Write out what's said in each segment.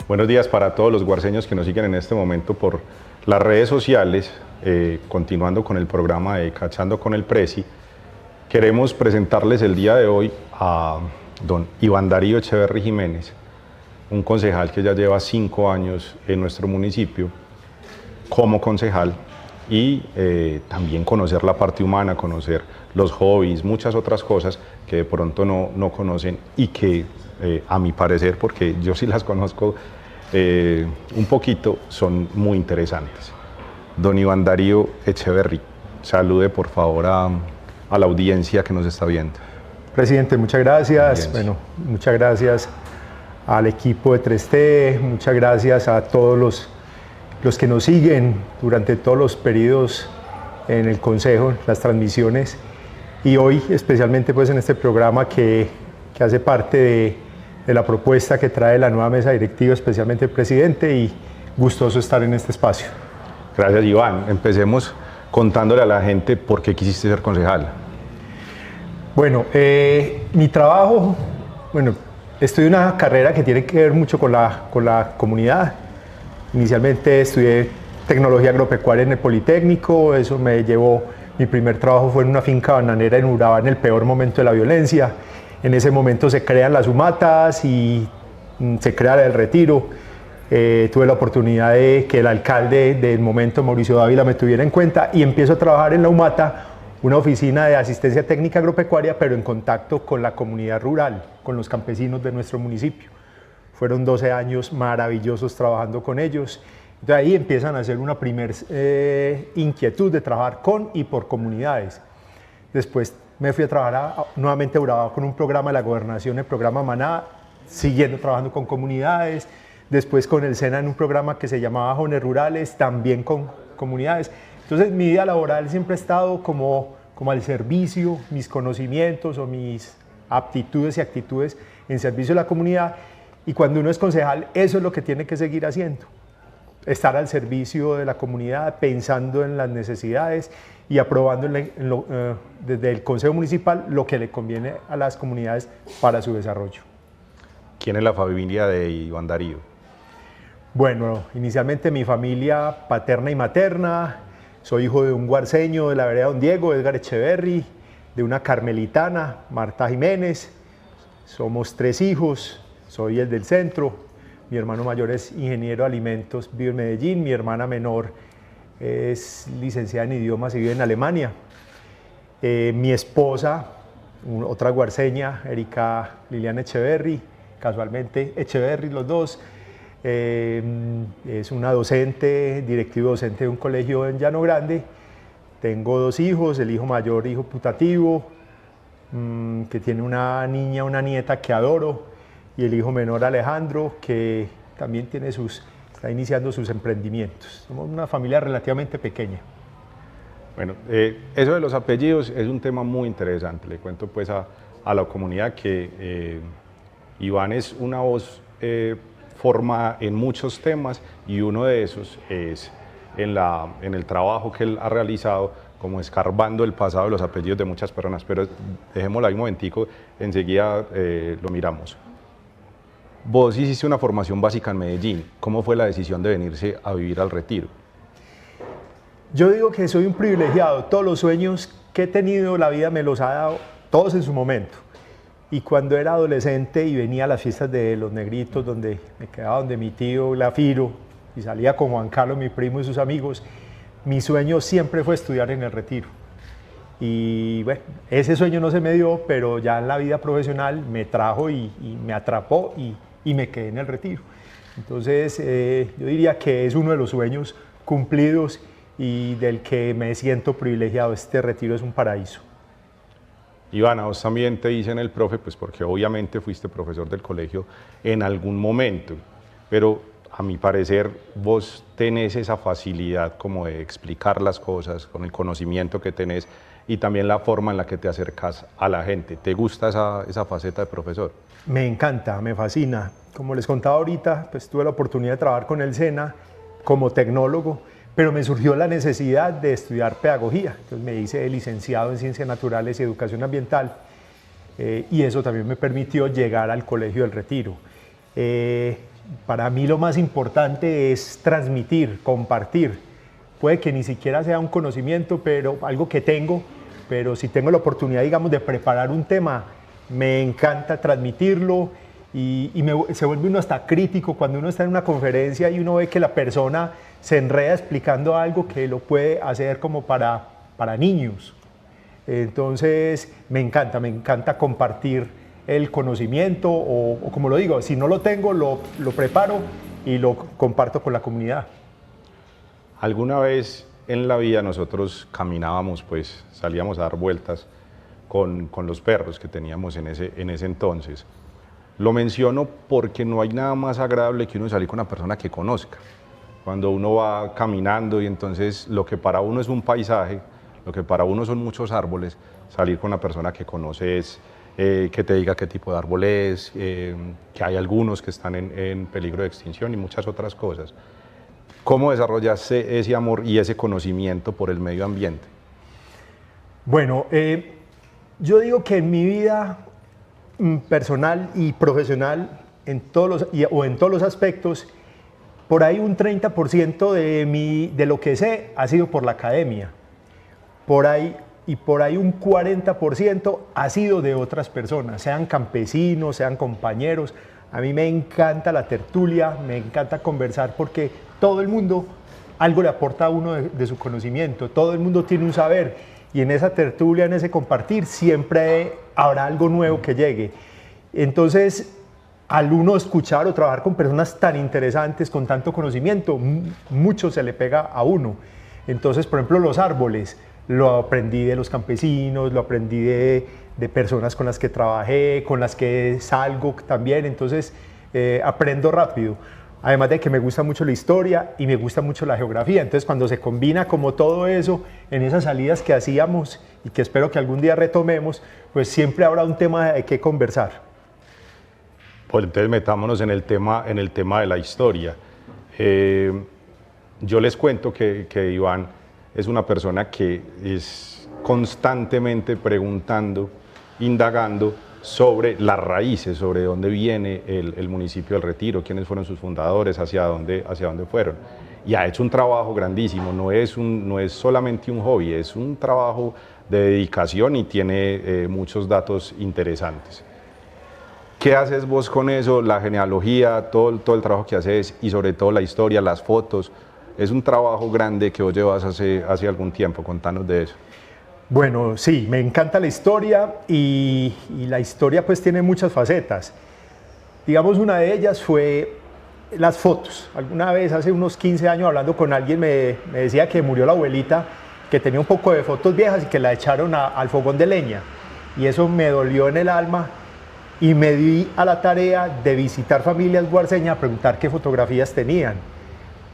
Buenos días para todos los guarceños que nos siguen en este momento por las redes sociales. Continuando con el programa de Cachando con el Presi, queremos presentarles el día de hoy a don Iván Darío Echeverry Jiménez, un concejal que ya lleva 5 años en nuestro municipio como concejal, y también conocer la parte humana, conocer los hobbies, muchas otras cosas que de pronto no conocen y que a mi parecer, porque yo sí las conozco un poquito, son muy interesantes. Don Iván Darío Echeverry, salude por favor a la audiencia que nos está viendo. Presidente, muchas gracias. Bueno, muchas gracias al equipo de 3T, muchas gracias a todos los que nos siguen durante todos los periodos en el Consejo, las transmisiones, y hoy especialmente pues en este programa que hace parte de la propuesta que trae la nueva mesa directiva, especialmente el presidente, y gustoso estar en este espacio. Gracias, Iván. Empecemos contándole a la gente por qué quisiste ser concejal. Bueno, mi trabajo, estudié una carrera que tiene que ver mucho con la comunidad. Inicialmente estudié tecnología agropecuaria en el Politécnico, eso me llevó, mi primer trabajo fue en una finca bananera en Urabá en el peor momento de la violencia. En ese momento se crean las UMATAs y se crea el Retiro. Tuve la oportunidad de que el alcalde del momento, Mauricio Dávila, me tuviera en cuenta y empiezo a trabajar en la UMATA, una oficina de asistencia técnica agropecuaria, pero en contacto con la comunidad rural, con los campesinos de nuestro municipio. Fueron 12 años maravillosos trabajando con ellos. Entonces ahí empiezan a hacer una primer inquietud de trabajar con y por comunidades. Después me fui a trabajar nuevamente a Urabá con un programa de la gobernación, el programa Maná, siguiendo trabajando con comunidades. Después con el SENA en un programa que se llamaba Jóvenes Rurales, también con comunidades. Entonces mi vida laboral siempre ha estado como al servicio, mis conocimientos o mis aptitudes y actitudes en servicio de la comunidad. Y cuando uno es concejal, eso es lo que tiene que seguir haciendo. Estar al servicio de la comunidad, pensando en las necesidades y aprobando desde el Consejo Municipal lo que le conviene a las comunidades para su desarrollo. ¿Quién es la familia de Iván Darío? Bueno, inicialmente mi familia paterna y materna. Soy hijo de un guarceño de la vereda Don Diego, Edgar Echeverry, de una carmelitana, Marta Jiménez. Somos 3 hijos, soy el del centro. Mi hermano mayor es ingeniero de alimentos, vive en Medellín. Mi hermana menor es licenciada en idiomas y vive en Alemania. Mi esposa, otra guarceña, Erika Liliana Echeverry, casualmente Echeverry los dos. Es una docente, directivo docente de un colegio en Llano Grande. Tengo 2 hijos, el hijo mayor, hijo putativo, que tiene una niña, una nieta que adoro, y el hijo menor, Alejandro, que también está iniciando sus emprendimientos. Somos una familia relativamente pequeña. Bueno, eso de los apellidos es un tema muy interesante. Le cuento pues a la comunidad que Iván es una voz formada en muchos temas, y uno de esos es en el trabajo que él ha realizado como escarbando el pasado de los apellidos de muchas personas, pero dejémoslo ahí un momentico, enseguida lo miramos. Vos hiciste una formación básica en Medellín, ¿cómo fue la decisión de venirse a vivir al Retiro? Yo digo que soy un privilegiado, todos los sueños que he tenido la vida me los ha dado, todos en su momento. Y cuando era adolescente y venía a las fiestas de los negritos, donde me quedaba donde mi tío Lafiro, y salía con Juan Carlos, mi primo y sus amigos, mi sueño siempre fue estudiar en el Retiro. Y bueno, ese sueño no se me dio, pero ya en la vida profesional me trajo y me atrapó y me quedé en el Retiro. Entonces yo diría que es uno de los sueños cumplidos y del que me siento privilegiado. Este Retiro es un paraíso. Iván, a vos también te dicen el profe, pues porque obviamente fuiste profesor del colegio en algún momento, pero a mi parecer vos tenés esa facilidad como de explicar las cosas con el conocimiento que tenés y también la forma en la que te acercas a la gente. ¿Te gusta esa faceta de profesor? Me encanta, me fascina. Como les contaba ahorita, pues tuve la oportunidad de trabajar con el SENA como tecnólogo, pero me surgió la necesidad de estudiar pedagogía. Entonces me hice licenciado en Ciencias Naturales y Educación Ambiental, y eso también me permitió llegar al Colegio del Retiro. para mí lo más importante es transmitir, compartir. Puede que ni siquiera sea un conocimiento, pero algo que tengo, pero si tengo la oportunidad, digamos, de preparar un tema, me encanta transmitirlo se vuelve uno hasta crítico cuando uno está en una conferencia y uno ve que la persona se enreda explicando algo que lo puede hacer como para niños. Entonces me encanta compartir el conocimiento o como lo digo, si no lo tengo, lo preparo y lo comparto con la comunidad. Alguna vez en la vida nosotros caminábamos, pues salíamos a dar vueltas con los perros que teníamos en ese entonces. Lo menciono porque no hay nada más agradable que uno salir con una persona que conozca. Cuando uno va caminando y entonces lo que para uno es un paisaje, lo que para uno son muchos árboles, salir con una persona que conoces, que te diga qué tipo de árbol es, que hay algunos que están en peligro de extinción y muchas otras cosas. ¿Cómo desarrollaste ese amor y ese conocimiento por el medio ambiente? Bueno, yo digo que en mi vida personal y profesional, en todos los aspectos, por ahí un 30% de lo que sé ha sido por la academia. Por ahí un 40% ha sido de otras personas, sean campesinos, sean compañeros. A mí me encanta la tertulia, me encanta conversar porque todo el mundo algo le aporta a uno de su conocimiento, todo el mundo tiene un saber y en esa tertulia, en ese compartir, siempre habrá algo nuevo que llegue. Entonces, al uno escuchar o trabajar con personas tan interesantes, con tanto conocimiento, mucho se le pega a uno. Entonces, por ejemplo, los árboles, lo aprendí de los campesinos, lo aprendí de personas con las que trabajé, con las que salgo también, entonces aprendo rápido. Además de que me gusta mucho la historia y me gusta mucho la geografía, entonces cuando se combina como todo eso en esas salidas que hacíamos y que espero que algún día retomemos, pues siempre habrá un tema de qué conversar. Pues entonces metámonos en el tema de la historia. Yo les cuento que Iván es una persona que es constantemente preguntando, indagando sobre las raíces, sobre dónde viene el municipio del Retiro, quiénes fueron sus fundadores, hacia dónde fueron. Y ha hecho un trabajo grandísimo, no es solamente un hobby, es un trabajo de dedicación y tiene muchos datos interesantes. ¿Qué haces vos con eso? La genealogía, todo el trabajo que haces y sobre todo la historia, las fotos. Es un trabajo grande que vos llevas hace algún tiempo, contanos de eso. Bueno, sí, me encanta la historia y la historia pues tiene muchas facetas. Digamos, una de ellas fue las fotos. Alguna vez, hace unos 15 años, hablando con alguien, me decía que murió la abuelita, que tenía un poco de fotos viejas y que la echaron al fogón de leña. Y eso me dolió en el alma y me di a la tarea de visitar familias guarceñas a preguntar qué fotografías tenían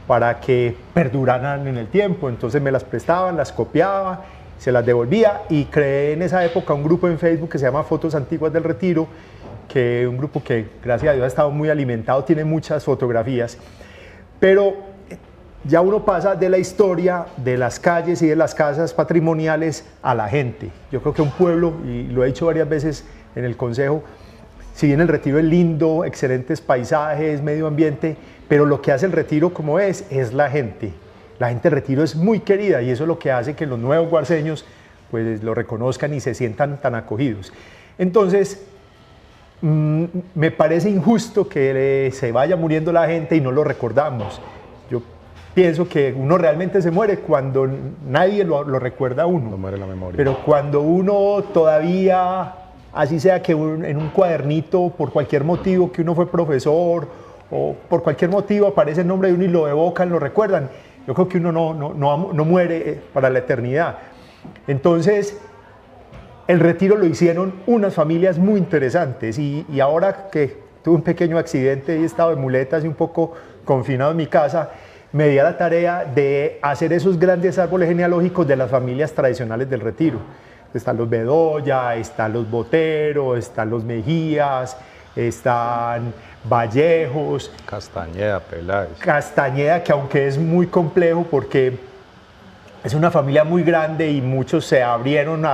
para que perduraran en el tiempo. Entonces me las prestaban, las copiaba, se las devolvía y creé en esa época un grupo en Facebook que se llama Fotos Antiguas del Retiro, que es un grupo que gracias a Dios ha estado muy alimentado, tiene muchas fotografías, pero ya uno pasa de la historia, de las calles y de las casas patrimoniales a la gente. Yo creo que un pueblo, y lo he dicho varias veces en el consejo, si bien el Retiro es lindo, excelentes paisajes, medio ambiente, pero lo que hace el Retiro como es la gente. La gente del Retiro es muy querida y eso es lo que hace que los nuevos guarceños pues lo reconozcan y se sientan tan acogidos. Entonces, me parece injusto que se vaya muriendo la gente y no lo recordamos. Yo pienso que uno realmente se muere cuando nadie lo recuerda a uno. No muere la memoria. Pero cuando uno todavía, así sea que en un cuadernito, por cualquier motivo, que uno fue profesor o por cualquier motivo aparece el nombre de uno y lo evocan, lo recuerdan, yo creo que uno no muere para la eternidad. Entonces, el Retiro lo hicieron unas familias muy interesantes y ahora que tuve un pequeño accidente y he estado de muletas y un poco confinado en mi casa, me di a la tarea de hacer esos grandes árboles genealógicos de las familias tradicionales del Retiro. Están los Bedoya, están los Botero, están los Mejías, están Vallejos, Castañeda, Peláez. Castañeda, que aunque es muy complejo porque es una familia muy grande y muchos se abrieron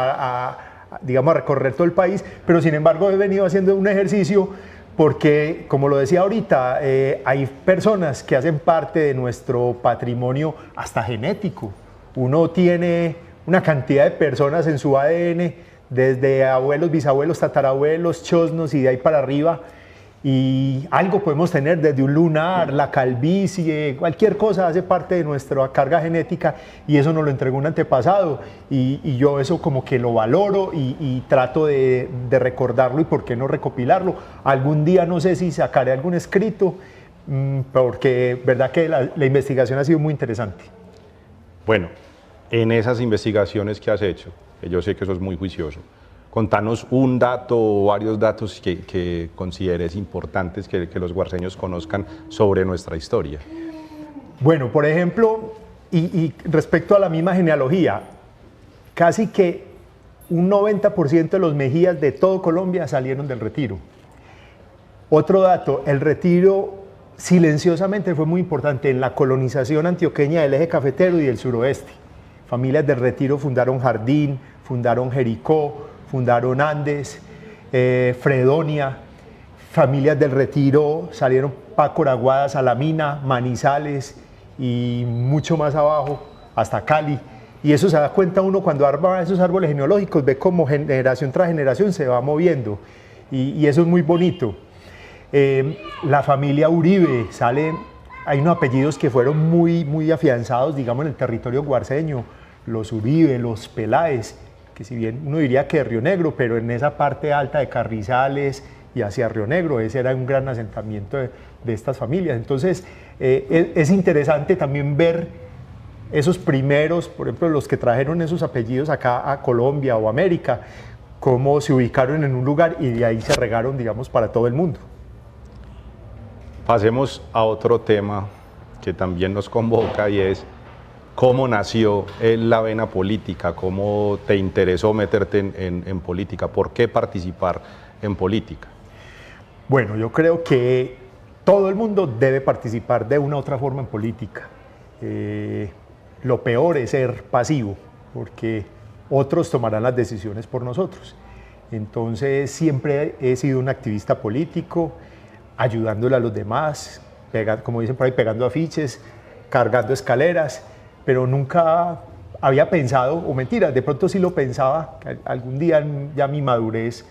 digamos, a recorrer todo el país, pero sin embargo he venido haciendo un ejercicio porque, como lo decía ahorita, hay personas que hacen parte de nuestro patrimonio hasta genético. Uno tiene una cantidad de personas en su ADN, desde abuelos, bisabuelos, tatarabuelos, chosnos y de ahí para arriba, y algo podemos tener desde un lunar, la calvicie, cualquier cosa hace parte de nuestra carga genética y eso nos lo entregó un antepasado y yo eso como que lo valoro y trato de recordarlo y por qué no recopilarlo. Algún día no sé si sacaré algún escrito porque verdad que la investigación ha sido muy interesante. Bueno, en esas investigaciones que has hecho, que yo sé que eso es muy juicioso, contanos un dato o varios datos que consideres importantes que los guarceños conozcan sobre nuestra historia. Bueno, por ejemplo, y respecto a la misma genealogía, casi que un 90% de los Mejías de todo Colombia salieron del Retiro. Otro dato, el Retiro silenciosamente fue muy importante en la colonización antioqueña del eje cafetero y del suroeste. Familias del Retiro fundaron Jardín, fundaron Jericó, fundaron Andes, Fredonia. Familias del Retiro salieron para Coraguada, Salamina, Manizales y mucho más abajo hasta Cali. Y eso se da cuenta uno cuando arma esos árboles genealógicos, ve cómo generación tras generación se va moviendo y eso es muy bonito. La familia Uribe hay unos apellidos que fueron muy afianzados, digamos, en el territorio guarceño, los Uribe, los Peláez, que si bien uno diría que de Río Negro, pero en esa parte alta de Carrizales y hacia Río Negro, ese era un gran asentamiento de estas familias. Entonces, es interesante también ver esos primeros, por ejemplo, los que trajeron esos apellidos acá a Colombia o América, cómo se ubicaron en un lugar y de ahí se regaron, digamos, para todo el mundo. Pasemos a otro tema que también nos convoca y es cómo nació la vena política, cómo te interesó meterte en política, por qué participar en política. Bueno, yo creo que todo el mundo debe participar de una u otra forma en política. Lo peor es ser pasivo, porque otros tomarán las decisiones por nosotros. Entonces siempre he sido un activista político, ayudándole a los demás, como dicen por ahí, pegando afiches, cargando escaleras, pero nunca había pensado, o mentira, de pronto sí lo pensaba, que algún día ya mi madurez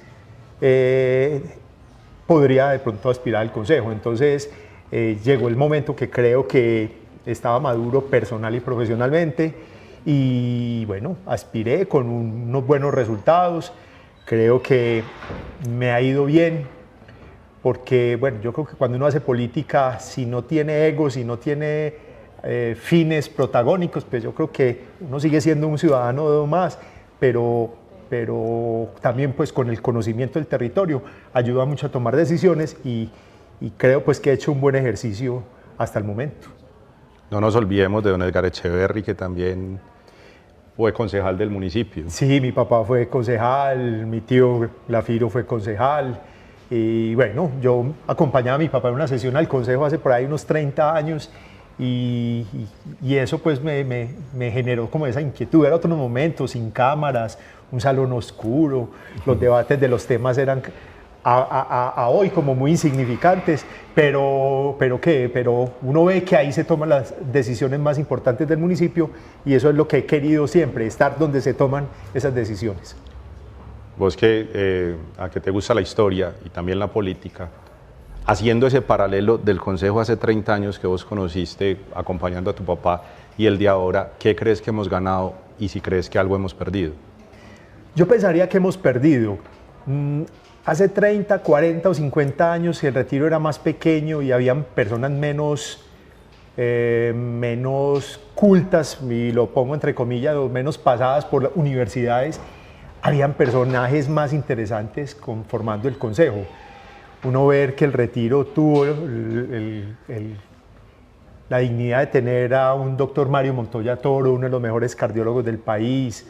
podría de pronto aspirar al consejo. Entonces llegó el momento que creo que estaba maduro personal y profesionalmente y bueno, aspiré con unos buenos resultados, creo que me ha ido bien porque bueno, yo creo que cuando uno hace política, si no tiene ego, si no tiene fines protagónicos, pues yo creo que uno sigue siendo un ciudadano más, pero también pues con el conocimiento del territorio ayuda mucho a tomar decisiones y creo pues que he hecho un buen ejercicio hasta el momento. No nos olvidemos de don Edgar Echeverry, que también fue concejal del municipio. Sí, mi papá fue concejal, mi tío Lafiro fue concejal y bueno, yo acompañaba a mi papá en una sesión al consejo hace por ahí unos 30 años y eso pues me generó como esa inquietud. Era otro momento, sin cámaras, un salón oscuro, los debates de los temas eran a hoy como muy insignificantes, pero uno ve que ahí se toman las decisiones más importantes del municipio y eso es lo que he querido siempre, estar donde se toman esas decisiones. Vos a que te gusta la historia y también la política, haciendo ese paralelo del consejo hace 30 años que vos conociste acompañando a tu papá y el de ahora, ¿qué crees que hemos ganado y si crees que algo hemos perdido? Yo pensaría que hemos perdido. Hace 30, 40 o 50 años el Retiro era más pequeño y habían personas menos cultas, y lo pongo entre comillas, o menos pasadas por las universidades. Habían personajes más interesantes conformando el consejo. Uno ver que el Retiro tuvo la dignidad de tener a un doctor Mario Montoya Toro, uno de los mejores cardiólogos del país,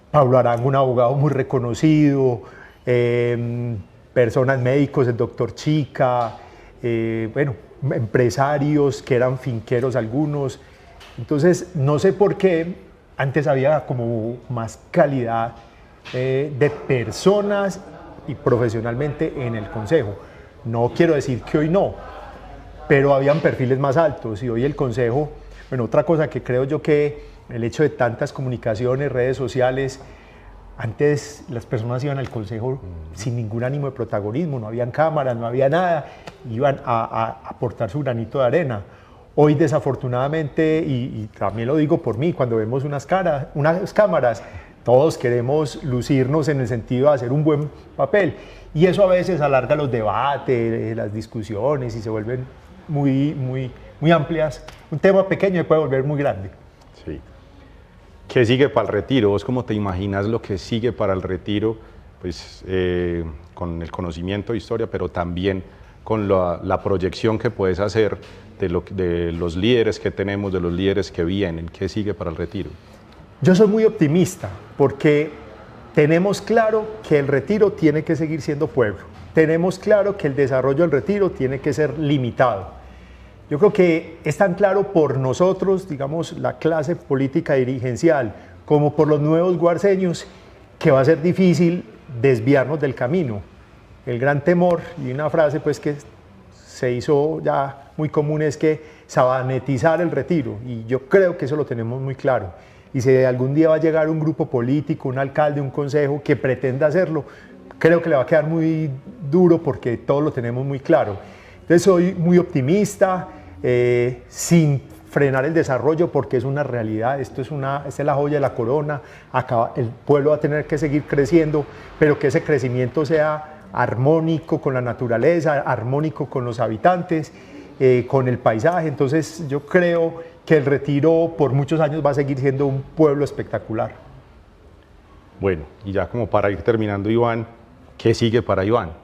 Pablo Arango, un abogado muy reconocido, personas médicos, el doctor Chica, bueno, empresarios que eran finqueros algunos. Entonces, no sé por qué antes había como más calidad de personas y profesionalmente en el consejo. No quiero decir que hoy no, pero habían perfiles más altos y hoy el Consejo, bueno, otra cosa que creo yo que el hecho de tantas comunicaciones, redes sociales, antes las personas iban al Consejo sin ningún ánimo de protagonismo, no habían cámaras, no había nada, iban a aportar su granito de arena. Hoy desafortunadamente, y también lo digo por mí, cuando vemos unas cámaras, todos queremos lucirnos en el sentido de hacer un buen papel y eso a veces alarga los debates, las discusiones y se vuelven muy amplias. Un tema pequeño puede volver muy grande. Sí. ¿Qué sigue para el retiro? ¿Vos cómo te imaginas lo que sigue para el retiro? Pues con el conocimiento de historia, pero también con la proyección que puedes hacer de los líderes que tenemos, de los líderes que vienen. ¿Qué sigue para el retiro? Yo soy muy optimista porque tenemos claro que el retiro tiene que seguir siendo pueblo. Tenemos claro que el desarrollo del retiro tiene que ser limitado. Yo creo que es tan claro por nosotros, digamos, la clase política dirigencial, como por los nuevos guarceños, que va a ser difícil desviarnos del camino. El gran temor, y una frase pues que se hizo ya muy común, es que sabanetizar el retiro, y yo creo que eso lo tenemos muy claro. Y si algún día va a llegar un grupo político, un alcalde, un consejo que pretenda hacerlo, creo que le va a quedar muy duro porque todos lo tenemos muy claro. Entonces soy muy optimista, sin frenar el desarrollo porque es una realidad, esta es la joya de la corona, el pueblo va a tener que seguir creciendo, pero que ese crecimiento sea armónico con la naturaleza, armónico con los habitantes, con el paisaje. Entonces yo creo que el retiro por muchos años va a seguir siendo un pueblo espectacular. Bueno, y ya como para ir terminando, Iván, ¿qué sigue para Iván?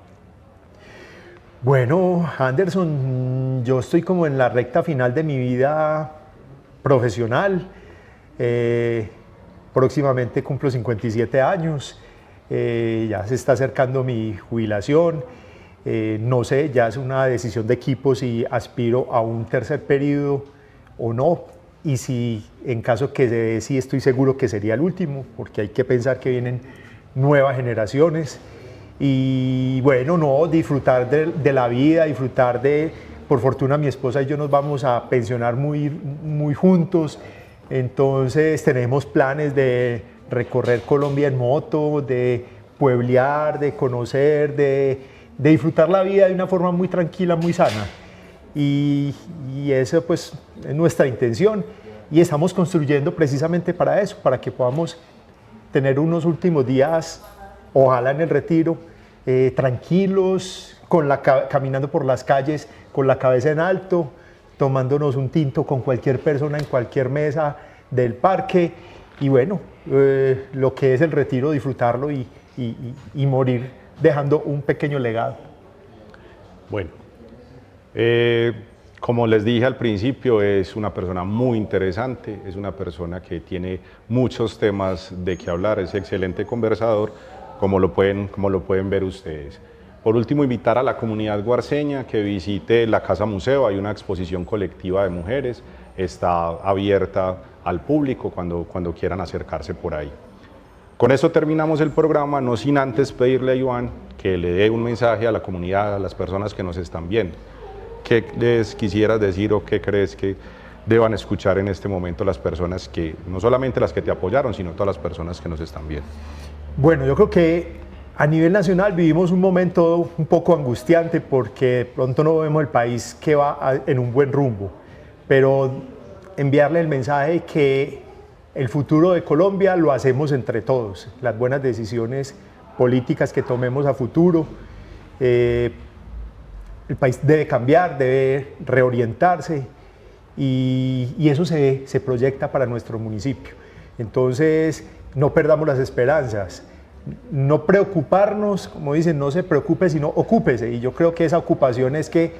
Bueno, Anderson, yo estoy como en la recta final de mi vida profesional. Próximamente cumplo 57 años, ya se está acercando mi jubilación. No sé, ya es una decisión de equipo si aspiro a un tercer periodo o no, y si en caso que se dé, sí estoy seguro que sería el último, porque hay que pensar que vienen nuevas generaciones. Y bueno, no, disfrutar de la vida, disfrutar por fortuna mi esposa y yo nos vamos a pensionar muy juntos, entonces tenemos planes de recorrer Colombia en moto, de pueblear, de conocer, de disfrutar la vida de una forma muy tranquila, muy sana. Y eso pues es nuestra intención y estamos construyendo precisamente para eso, para que podamos tener unos últimos días, ojalá en el retiro, tranquilos, caminando por las calles con la cabeza en alto, tomándonos un tinto con cualquier persona en cualquier mesa del parque y bueno, lo que es el retiro, disfrutarlo y morir dejando un pequeño legado. Bueno, como les dije al principio, es una persona muy interesante, es una persona que tiene muchos temas de qué hablar, es excelente conversador, como lo pueden ver ustedes. Por último, invitar a la comunidad guarceña que visite la Casa Museo, hay una exposición colectiva de mujeres, está abierta al público cuando quieran acercarse por ahí. Con eso terminamos el programa, no sin antes pedirle a Iván que le dé un mensaje a la comunidad, a las personas que nos están viendo. ¿Qué les quisieras decir o qué crees que deban escuchar en este momento las personas que, no solamente las que te apoyaron, sino todas las personas que nos están viendo? Bueno, yo creo que a nivel nacional vivimos un momento un poco angustiante porque de pronto no vemos el país que va en un buen rumbo, pero enviarle el mensaje que el futuro de Colombia lo hacemos entre todos, las buenas decisiones políticas que tomemos a futuro. El país debe cambiar, debe reorientarse y eso se proyecta para nuestro municipio. Entonces, no perdamos las esperanzas, no preocuparnos, como dicen, no se preocupe, sino ocúpese. Y yo creo que esa ocupación es que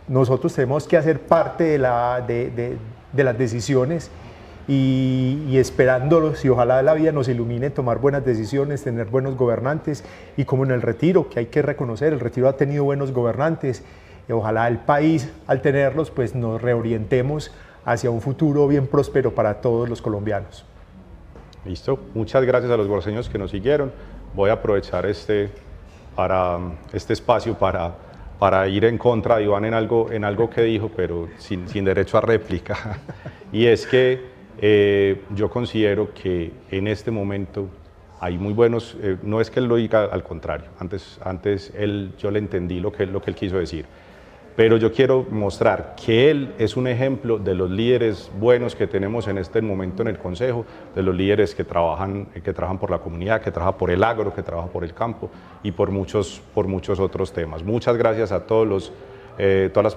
nosotros tenemos que hacer parte de las decisiones y esperándolos, y ojalá la vida nos ilumine, tomar buenas decisiones, tener buenos gobernantes, y como en el retiro, que hay que reconocer, el retiro ha tenido buenos gobernantes, y ojalá el país, al tenerlos, pues nos reorientemos hacia un futuro bien próspero para todos los colombianos. Listo, muchas gracias a los guarceños que nos siguieron. Voy a aprovechar este espacio para para ir en contra de Iván en algo que dijo, pero sin derecho a réplica. Y es que yo considero que en este momento hay muy buenos, no es que él lo diga, al contrario, antes yo le entendí lo que él quiso decir. Pero yo quiero mostrar que él es un ejemplo de los líderes buenos que tenemos en este momento en el Consejo, de los líderes que trabajan por la comunidad, que trabajan por el agro, que trabajan por el campo y por muchos otros temas. Muchas gracias a todos los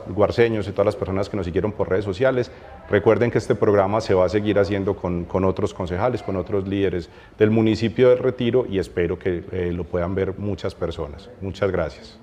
guarceños y todas las personas que nos siguieron por redes sociales. Recuerden que este programa se va a seguir haciendo con otros concejales, con otros líderes del municipio de Retiro y espero que lo puedan ver muchas personas. Muchas gracias.